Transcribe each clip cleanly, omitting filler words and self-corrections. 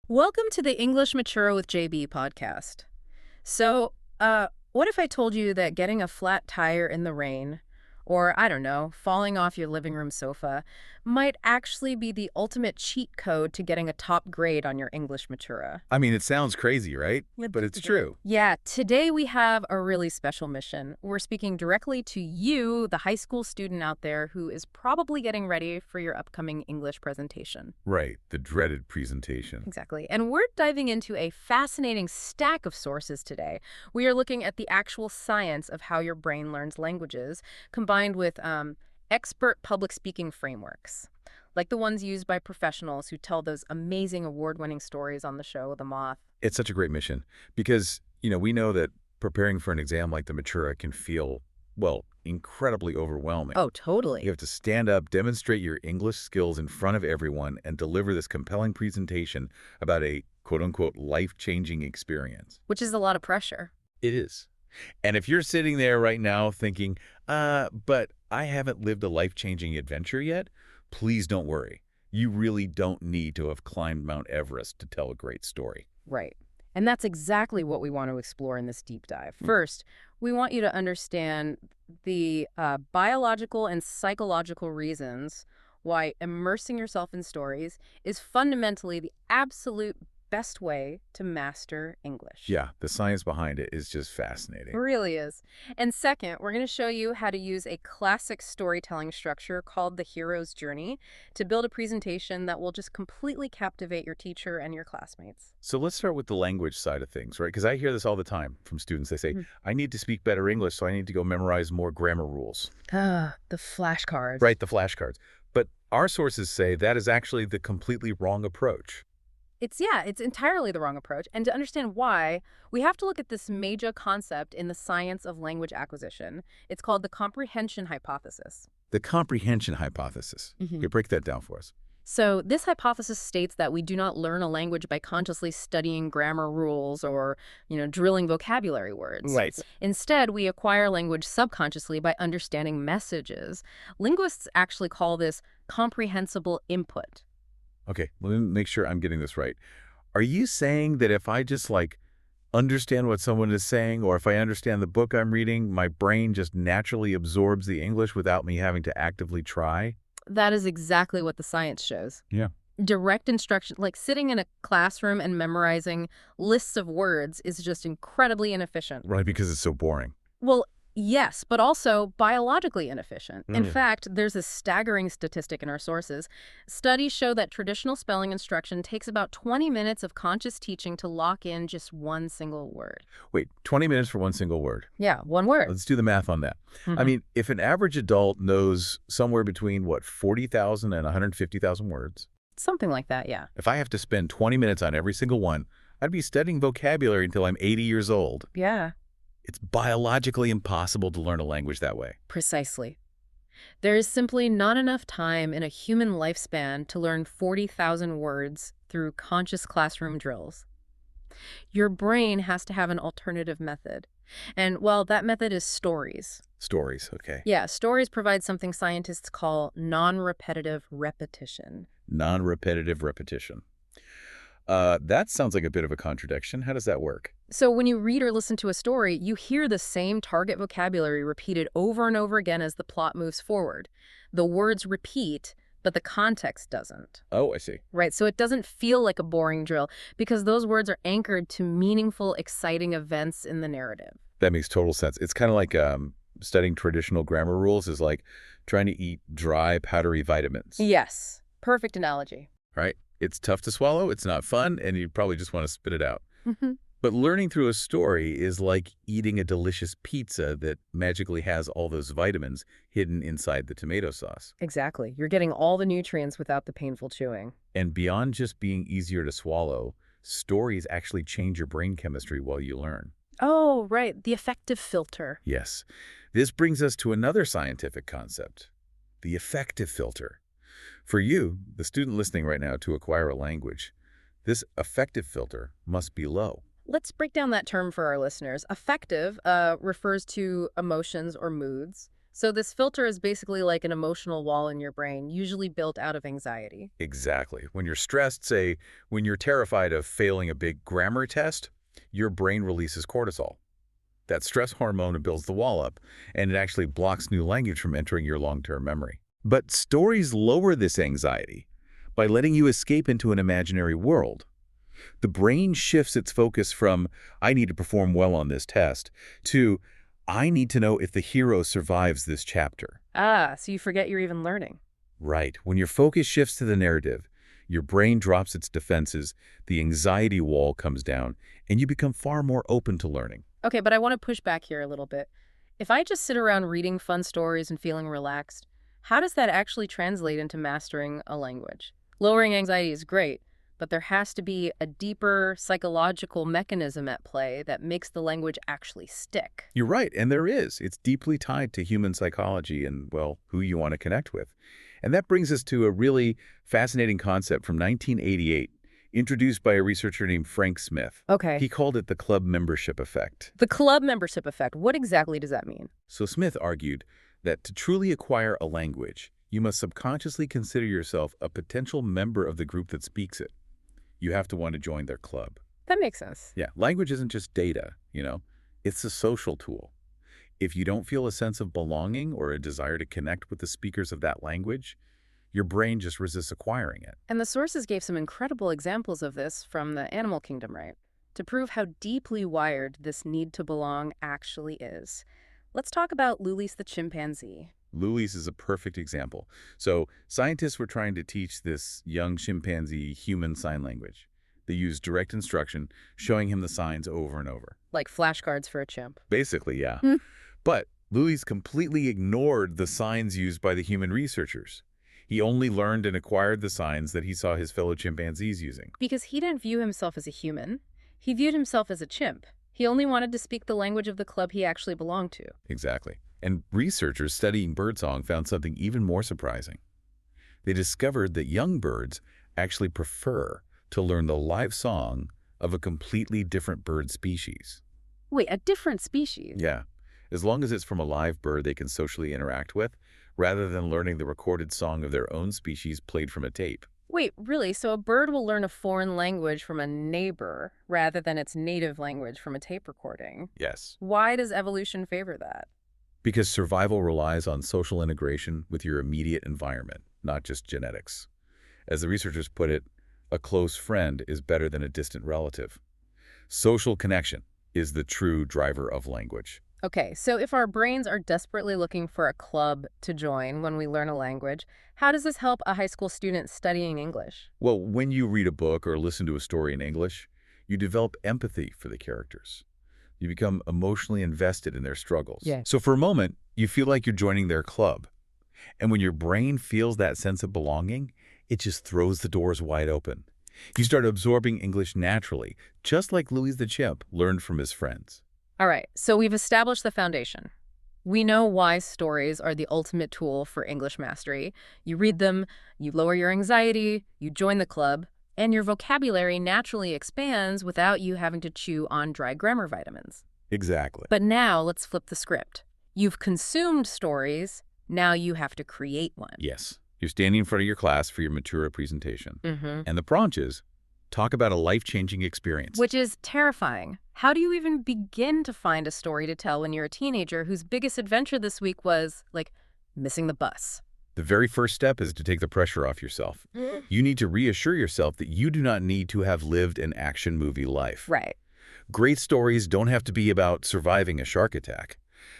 Welcome to the English Mature with JB podcast. What if I told you that getting a flat tire in the rain, or I don't know, falling off your living room sofa, might actually be the ultimate cheat code to getting a top grade on your English Matura? I mean, it sounds crazy, right? Yep. But it's true. Yeah, today we have a really special mission. We're speaking directly to you, the high school student out there who is probably getting ready for your upcoming English presentation. Right, the dreaded presentation. Exactly. And we're diving into a fascinating stack of sources today. We are looking at the actual science of how your brain learns languages, combined with expert public speaking frameworks, like the ones used by professionals who tell those amazing award-winning stories on the show The Moth. It's such a great mission because, we know that preparing for an exam like the Matura can feel, well, incredibly overwhelming. Oh, totally. You have to stand up, demonstrate your English skills in front of everyone, and deliver this compelling presentation about a quote-unquote life-changing experience. Which is a lot of pressure. It is. And if you're sitting there right now thinking, but I haven't lived a life-changing adventure yet, please don't worry. You really don't need to have climbed Mount Everest to tell a great story. Right. And that's exactly what we want to explore in this deep dive. First, we want you to understand the biological and psychological reasons why immersing yourself in stories is fundamentally the absolute best way to master English. Yeah, the science behind it is just It fascinating. really is. And second, we're going to show you how to use a classic storytelling structure called the hero's journey to build a presentation that will just completely captivate your teacher and your classmates. So let's start with the language side of things, right? Because I hear this all the time from students. They say, Mhm. I need to speak better English, so I need to go memorize more grammar rules. The flashcards. Right, the flashcards. But our sources say that is actually the completely wrong approach. It's entirely the wrong approach. And to understand why, we have to look at this major concept in the science of language acquisition. It's called the comprehension hypothesis. The comprehension hypothesis. Mhm. Okay, break that down for us. So this hypothesis states that we do not learn a language by consciously studying grammar rules or, drilling vocabulary words. Right. Instead, we acquire language subconsciously by understanding messages. Linguists actually call this comprehensible input. Okay, let me make sure I'm getting this right. Are you saying that if I just understand what someone is saying, or if I understand the book I'm reading, my brain just naturally absorbs the English without me having to actively try? That is exactly what the science shows. Yeah. Direct instruction, like sitting in a classroom and memorizing lists of words, is just incredibly inefficient. Right, because it's so boring. Well, yes, but also biologically inefficient. In Mm. fact, there's a staggering statistic in our sources. Studies show that traditional spelling instruction takes about 20 minutes of conscious teaching to lock in just one single word. Wait, 20 minutes for one single word. Yeah, one word. Let's do the math on that. I Mhm. mean, if an average adult knows somewhere between, 40,000 and 150,000 words, Something like that, yeah. if I have to spend 20 minutes on every single one, I'd be studying vocabulary until I'm 80 years old. Yeah, It's biologically impossible to learn a language that way. precisely. There is simply not enough time in a human lifespan to learn 40,000 words through conscious classroom drills. Your brain has to have an alternative method. And, well, that method is stories. Stories, okay. Yeah, stories provide something scientists call non-repetitive repetition. Non-repetitive repetition. That sounds like a bit of a contradiction. How does that work? So when you read or listen to a story, you hear the same target vocabulary repeated over and over again as the plot moves forward. The words repeat, but the context doesn't. Oh, I see. Right, so it doesn't feel like a boring drill because those words are anchored to meaningful, exciting events in the narrative. That makes total sense. It's kind of like studying traditional grammar rules is like trying to eat dry, powdery vitamins, Yes, perfect analogy. right? It's tough to swallow, it's not fun, and you probably just want to spit it out. Mhm. But learning through a story is like eating a delicious pizza that magically has all those vitamins hidden inside the tomato sauce. Exactly. You're getting all the nutrients without the painful chewing. And beyond just being easier to swallow, stories actually change your brain chemistry while you learn. Oh, right, the affective filter. Yes. This brings us to another scientific concept, the affective filter. For you, the student listening right now to acquire a language, this affective filter must be low. Let's break down that term for our listeners. Affective refers to emotions or moods. So this filter is basically like an emotional wall in your brain, usually built out of anxiety. Exactly. When you're stressed, say, when you're terrified of failing a big grammar test, your brain releases cortisol. That stress hormone builds the wall up, and it actually blocks new language from entering your long-term memory. But stories lower this anxiety by letting you escape into an imaginary world. The brain shifts its focus from, I need to perform well on this test, to, I need to know if the hero survives this chapter. Ah, so you forget you're even learning. Right. When your focus shifts to the narrative, your brain drops its defenses, the anxiety wall comes down, and you become far more open to learning. Okay, but I want to push back here a little bit. If I just sit around reading fun stories and feeling relaxed, how does that actually translate into mastering a language? Lowering anxiety is great, but there has to be a deeper psychological mechanism at play that makes the language actually stick. You're right, and there is. It's deeply tied to human psychology and, well, who you want to connect with. And that brings us to a really fascinating concept from 1988, introduced by a researcher named Frank Smith. Okay. He called it the club membership effect. The club membership effect, what exactly does that mean? So Smith argued that to truly acquire a language, you must subconsciously consider yourself a potential member of the group that speaks it. You have to want to join their club. That makes sense. Yeah, language isn't just data, it's a social tool. If you don't feel a sense of belonging or a desire to connect with the speakers of that language, your brain just resists acquiring it. And the sources gave some incredible examples of this from the animal kingdom, right? To prove how deeply wired this need to belong actually is. Let's talk about Lulis the chimpanzee. Lulis is a perfect example. So scientists were trying to teach this young chimpanzee human sign language. They used direct instruction, showing him the signs over and over. Like flashcards for a chimp. Basically, yeah. Hmm. But Lulis completely ignored the signs used by the human researchers. He only learned and acquired the signs that he saw his fellow chimpanzees using. Because he didn't view himself as a human. He viewed himself as a chimp. He only wanted to speak the language of the club he actually belonged to. Exactly. And researchers studying birdsong found something even more surprising. They discovered that young birds actually prefer to learn the live song of a completely different bird species. Wait, a different species? Yeah, as long as it's from a live bird they can socially interact with, rather than learning the recorded song of their own species played from a tape. Wait, really? So a bird will learn a foreign language from a neighbor rather than its native language from a tape recording? Yes. Why does evolution favor that? Because survival relies on social integration with your immediate environment, not just genetics. As the researchers put it, a close friend is better than a distant relative. Social connection is the true driver of language. Okay, so if our brains are desperately looking for a club to join when we learn a language, how does this help a high school student studying English? Well, when you read a book or listen to a story in English, you develop empathy for the characters. You become emotionally invested in their struggles. Yeah. So for a moment, you feel like you're joining their club. And when your brain feels that sense of belonging, it just throws the doors wide open. You start absorbing English naturally, just like Louis the chimp learned from his friends. All right, so we've established the foundation. We know why stories are the ultimate tool for English mastery. You read them, you lower your anxiety, you join the club, and your vocabulary naturally expands without you having to chew on dry grammar vitamins. Exactly. But now let's flip the script. You've consumed stories, now you have to create one. Yes. You're standing in front of your class for your Matura presentation. Mm-hmm. And the prompt is, talk about a life-changing experience. Which is terrifying. How do you even begin to find a story to tell when you're a teenager whose biggest adventure this week was, like, missing the bus? The very first step is to take the pressure off yourself. You need to reassure yourself that you do not need to have lived an action movie life. Right. Great stories don't have to be about surviving a shark attack.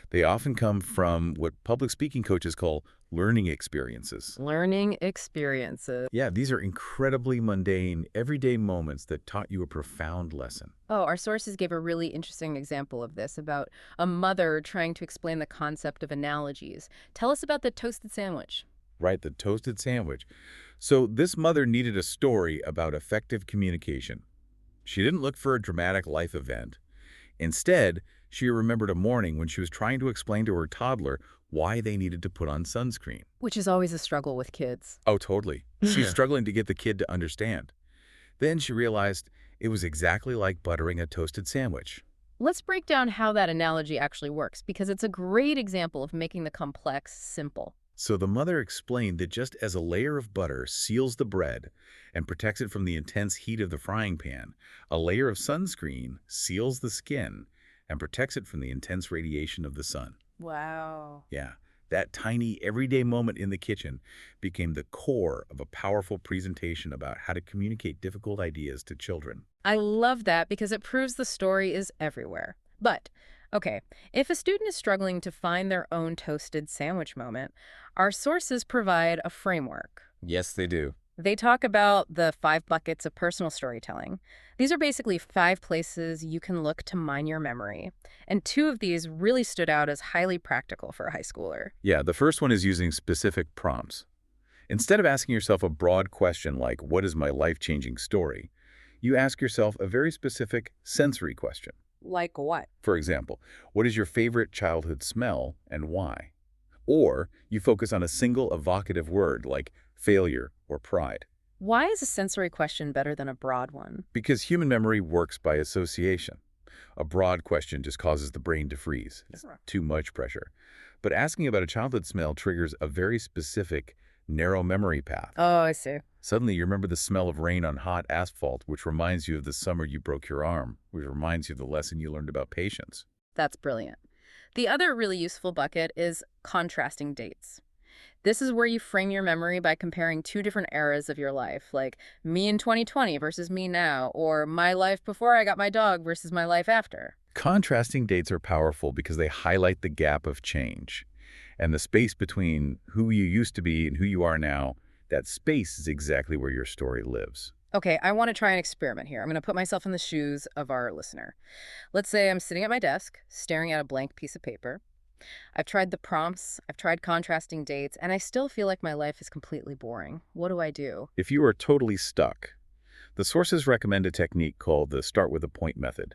They often come from what public speaking coaches call learning experiences. Learning experiences. Yeah, these are incredibly mundane, everyday moments that taught you a profound lesson. Oh, our sources gave a really interesting example of this about a mother trying to explain the concept of analogies. Tell us about the toasted sandwich. Right, the toasted sandwich. So this mother needed a story about effective communication. She didn't look for a dramatic life event. Instead, she remembered a morning when she was trying to explain to her toddler why they needed to put on sunscreen. Which is always a struggle with kids. Oh, totally. She's struggling to get the kid to understand. Then she realized it was exactly like buttering a toasted sandwich. Let's break down how that analogy actually works, because it's a great example of making the complex simple. So the mother explained that just as a layer of butter seals the bread and protects it from the intense heat of the frying pan, a layer of sunscreen seals the skin and protects it from the intense radiation of the sun. Wow. Yeah, that tiny everyday moment in the kitchen became the core of a powerful presentation about how to communicate difficult ideas to children. I love that because it proves the story is everywhere. But, okay, if a student is struggling to find their own toasted sandwich moment, our sources provide a framework. Yes, they do. They talk about the 5 buckets of personal storytelling. These are basically 5 places you can look to mine your memory. And 2 of these really stood out as highly practical for a high schooler. Yeah, the first one is using specific prompts. Instead of asking yourself a broad question like, what is my life-changing story? You ask yourself a very specific sensory question. Like what? For example, what is your favorite childhood smell and why? Or you focus on a single evocative word like failure or pride. Why is a sensory question better than a broad one? Because human memory works by association. A broad question just causes the brain to freeze. It's Sure. too much pressure. But asking about a childhood smell triggers a very specific, narrow memory path. Oh, I see. Suddenly, you remember the smell of rain on hot asphalt, which reminds you of the summer you broke your arm, which reminds you of the lesson you learned about patience. That's brilliant. The other really useful bucket is contrasting dates. This is where you frame your memory by comparing 2 different eras of your life, like me in 2020 versus me now, or my life before I got my dog versus my life after. Contrasting dates are powerful because they highlight the gap of change. And the space between who you used to be and who you are now, that space is exactly where your story lives. Okay, I want to try an experiment here. I'm going to put myself in the shoes of our listener. Let's say I'm sitting at my desk, staring at a blank piece of paper. I've tried the prompts, I've tried contrasting dates, and I still feel like my life is completely boring. What do I do? If you are totally stuck, the sources recommend a technique called the start with a point method.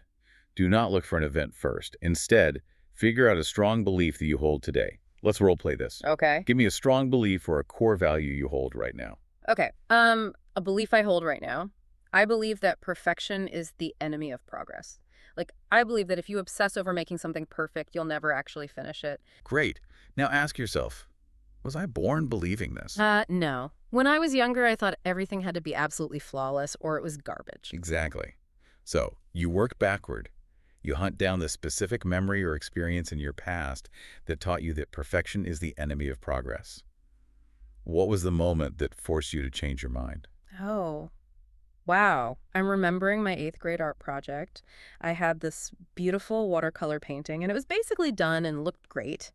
Do not look for an event first. Instead, figure out a strong belief that you hold today. Let's role play this. Okay. Give me a strong belief or a core value you hold right now. Okay. A belief I hold right now. I believe that perfection is the enemy of progress. Like, I believe that if you obsess over making something perfect, you'll never actually finish it. Great. Now ask yourself, was I born believing this? No. When I was younger, I thought everything had to be absolutely flawless or it was garbage. Exactly. So you work backward. You hunt down the specific memory or experience in your past that taught you that perfection is the enemy of progress. What was the moment that forced you to change your mind? Oh, wow. I'm remembering my 8th grade art project. I had this beautiful watercolor painting, and it was basically done and looked great.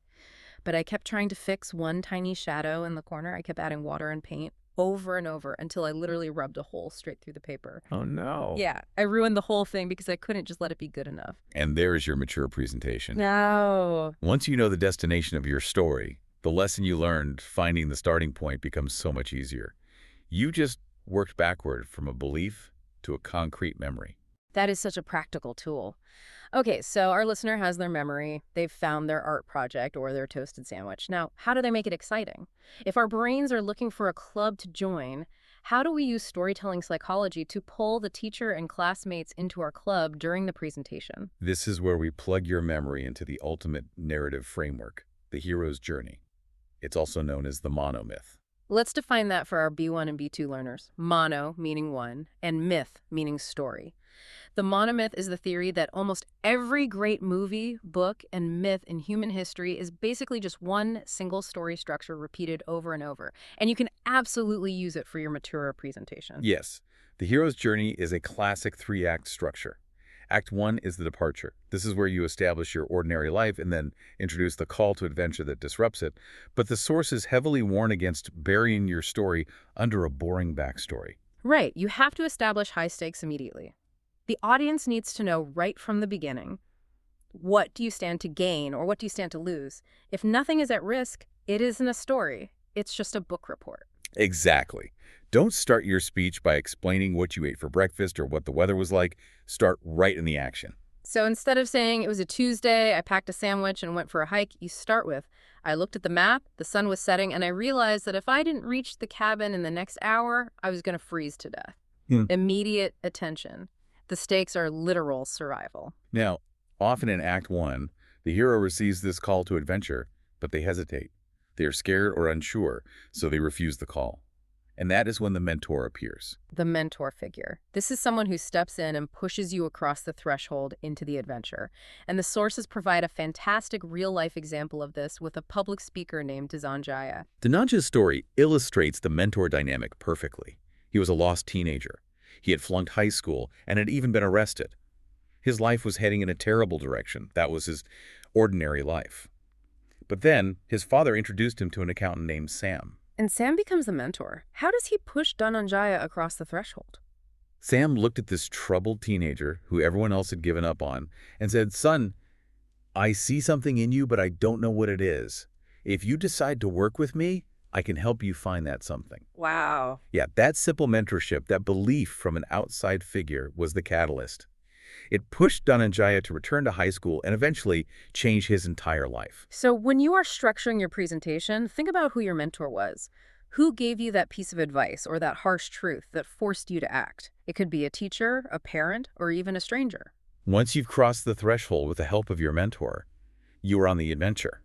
But I kept trying to fix one tiny shadow in the corner. I kept adding water and paint over and over until I literally rubbed a hole straight through the paper. Oh, no. Yeah, I ruined the whole thing because I couldn't just let it be good enough. And there's your mature presentation. No. Once you know the destination of your story, the lesson you learned, finding the starting point becomes so much easier. You just worked backward from a belief to a concrete memory. That is such a practical tool. Okay, so our listener has their memory. They've found their art project or their toasted sandwich. Now, how do they make it exciting? If our brains are looking for a club to join, how do we use storytelling psychology to pull the teacher and classmates into our club during the presentation? This is where we plug your memory into the ultimate narrative framework, the hero's journey. It's also known as the monomyth. Let's define that for our B1 and B2 learners. Mono, meaning one, and myth, meaning story. The monomyth is the theory that almost every great movie, book, and myth in human history is basically just one single story structure repeated over and over. And you can absolutely use it for your mature presentation. Yes, the hero's journey is a classic 3-act structure. Act 1 is the departure. This is where you establish your ordinary life and then introduce the call to adventure that disrupts it. But the sources heavily warn against burying your story under a boring backstory. Right, you have to establish high stakes immediately. The audience needs to know right from the beginning, what do you stand to gain or what do you stand to lose? If nothing is at risk, it isn't a story. It's just a book report. Exactly. Don't start your speech by explaining what you ate for breakfast or what the weather was like. Start right in the action. So instead of saying it was a Tuesday, I packed a sandwich and went for a hike, you start with, I looked at the map, the sun was setting, and I realized that if I didn't reach the cabin in the next hour, I was going to freeze to death. Immediate attention. The stakes are literal survival. Now, Often in Act 1, the hero receives this call to adventure, but they hesitate. They are scared or unsure, so they refuse the call. And that is when the mentor appears. The mentor figure. This is someone who steps in and pushes you across the threshold into the adventure. And the sources provide a fantastic real-life example of this with a public speaker named Dhananjaya. Dhananjaya's story illustrates the mentor dynamic perfectly. He was a lost teenager. He had flunked high school and had even been arrested. His life was heading in a terrible direction. That was his ordinary life. But then, his father introduced him to an accountant named Sam. And Sam becomes the mentor. How does he push Dhananjaya across the threshold? Sam looked at this troubled teenager who everyone else had given up on and said, "Son, I see something in you, but I don't know what it is. If you decide to work with me, I can help you find that something." Wow. Yeah, that simple mentorship, that belief from an outside figure was the catalyst. It pushed Dhananjaya to return to high school and eventually change his entire life. So when you are structuring your presentation, think about who your mentor was. Who gave you that piece of advice or that harsh truth that forced you to act? It could be a teacher, a parent, or even a stranger. Once you've crossed the threshold with the help of your mentor, you are on the adventure.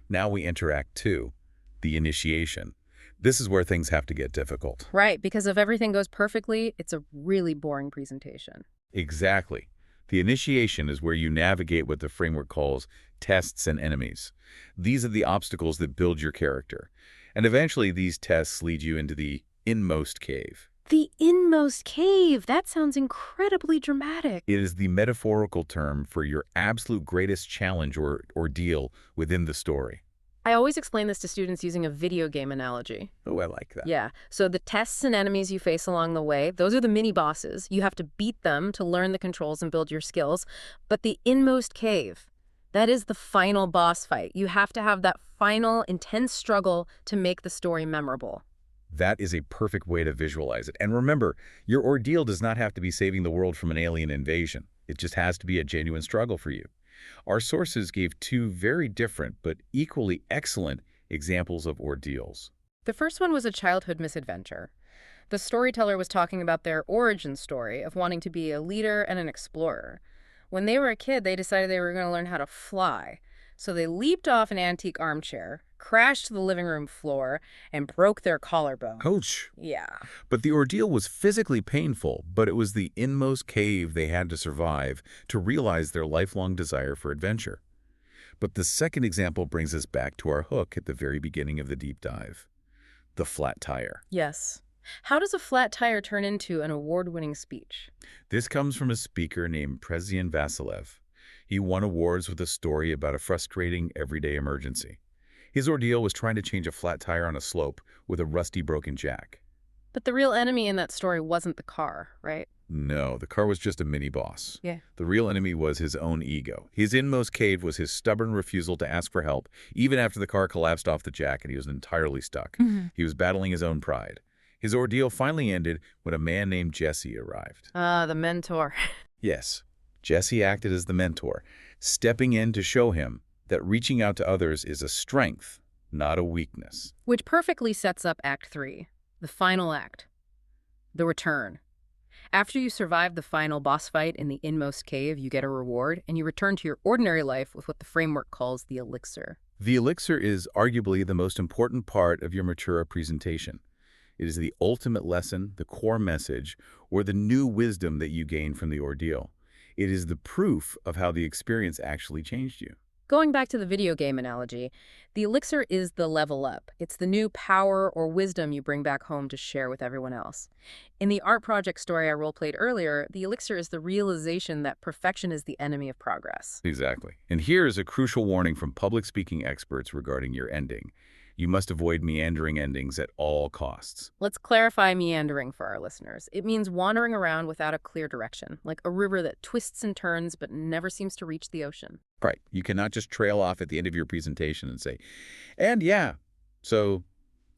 Now we enter Act 2, the initiation. This is where things have to get difficult. Right, because if everything goes perfectly, it's a really boring presentation. Exactly. The initiation is where you navigate what the framework calls tests and enemies. These are the obstacles that build your character. And eventually these tests lead you into the inmost cave. The inmost cave. That sounds incredibly dramatic. It is the metaphorical term for your absolute greatest challenge or ordeal within the story. I always explain this to students using a video game analogy. Oh, I like that. Yeah, so the tests and enemies you face along the way, those are the mini bosses. You have to beat them to learn the controls and build your skills. But the inmost cave, that is the final boss fight. You have to have that final intense struggle to make the story memorable. That is a perfect way to visualize it. And remember, your ordeal does not have to be saving the world from an alien invasion. It just has to be a genuine struggle for you. Our sources gave two very different but equally excellent examples of ordeals. The first one was a childhood misadventure. The storyteller was talking about their origin story of wanting to be a leader and an explorer. When they were a kid, they decided they were going to learn how to fly. So they leaped off an antique armchair, crashed to the living room floor, and broke their collarbone. Ouch! Yeah. But the ordeal was physically painful, but it was the inmost cave they had to survive to realize their lifelong desire for adventure. But the second example brings us back to our hook at the very beginning of the deep dive. The flat tire. Yes. How does a flat tire turn into an award-winning speech? This comes from a speaker named Prezyan Vasilev. He won awards with a story about a frustrating everyday emergency. His ordeal was trying to change a flat tire on a slope with a rusty broken jack. But the real enemy in that story wasn't the car, right? No, the car was just a mini-boss. Yeah. The real enemy was his own ego. His inmost cave was his stubborn refusal to ask for help, even after the car collapsed off the jack and he was entirely stuck. He was battling his own pride. His ordeal finally ended when a man named Jesse arrived. The mentor. Yes, Jesse acted as the mentor, stepping in to show him that reaching out to others is a strength, not a weakness. Which perfectly sets up Act 3, the final act, the return. After you survive the final boss fight in the inmost cave, you get a reward, and you return to your ordinary life with what the framework calls the elixir. The elixir is arguably the most important part of your Matura presentation. It is the ultimate lesson, the core message, or the new wisdom that you gain from the ordeal. It is the proof of how the experience actually changed you. Going back to the video game analogy, the elixir is the level up. It's the new power or wisdom you bring back home to share with everyone else. In the art project story I role-played earlier, the elixir is the realization that perfection is the enemy of progress. Exactly. And here is a crucial warning from public speaking experts regarding your ending. You must avoid meandering endings at all costs. Let's clarify meandering for our listeners. It means wandering around without a clear direction, like a river that twists and turns but never seems to reach the ocean. Right. You cannot just trail off at the end of your presentation and say, and yeah, so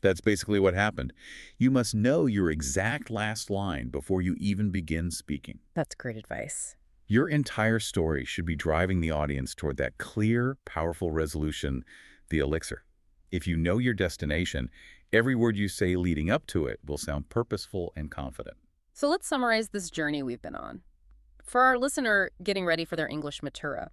that's basically what happened. You must know your exact last line before you even begin speaking. That's great advice. Your entire story should be driving the audience toward that clear, powerful resolution, the elixir. If you know your destination, every word you say leading up to it will sound purposeful and confident. So let's summarize this journey we've been on. For our listener getting ready for their English Matura,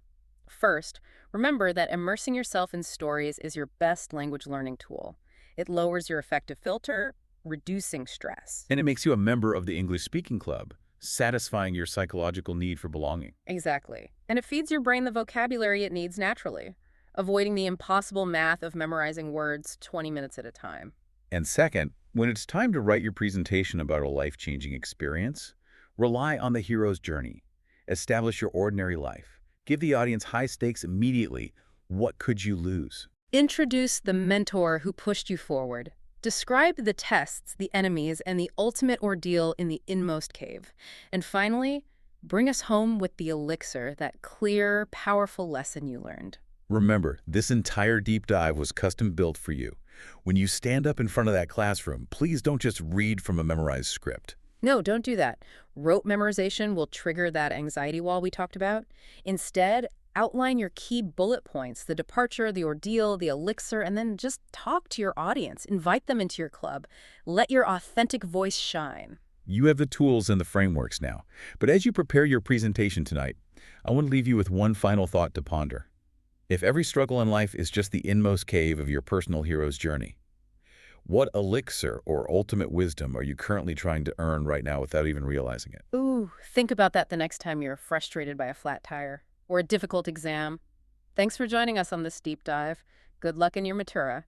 first, remember that immersing yourself in stories is your best language learning tool. It lowers your affective filter, reducing stress. And it makes you a member of the English speaking club, satisfying your psychological need for belonging. Exactly. And it feeds your brain the vocabulary it needs naturally, avoiding the impossible math of memorizing words 20 minutes at a time. And second, when it's time to write your presentation about a life-changing experience, rely on the hero's journey. Establish your ordinary life. Give the audience high stakes immediately. What could you lose? Introduce the mentor who pushed you forward. Describe the tests, the enemies, and the ultimate ordeal in the inmost cave. And finally, bring us home with the elixir, that clear, powerful lesson you learned. Remember, this entire deep dive was custom built for you. When you stand up in front of that classroom, please don't just read from a memorized script. No, don't do that. Rote memorization will trigger that anxiety wall we talked about. Instead, outline your key bullet points, the departure, the ordeal, the elixir, and then just talk to your audience. Invite them into your club. Let your authentic voice shine. You have the tools and the frameworks now. But as you prepare your presentation tonight, I want to leave you with one final thought to ponder. If every struggle in life is just the inmost cave of your personal hero's journey, what elixir or ultimate wisdom are you currently trying to earn right now without even realizing it? Ooh, think about that the next time you're frustrated by a flat tire or a difficult exam. Thanks for joining us on this deep dive. Good luck in your Matura.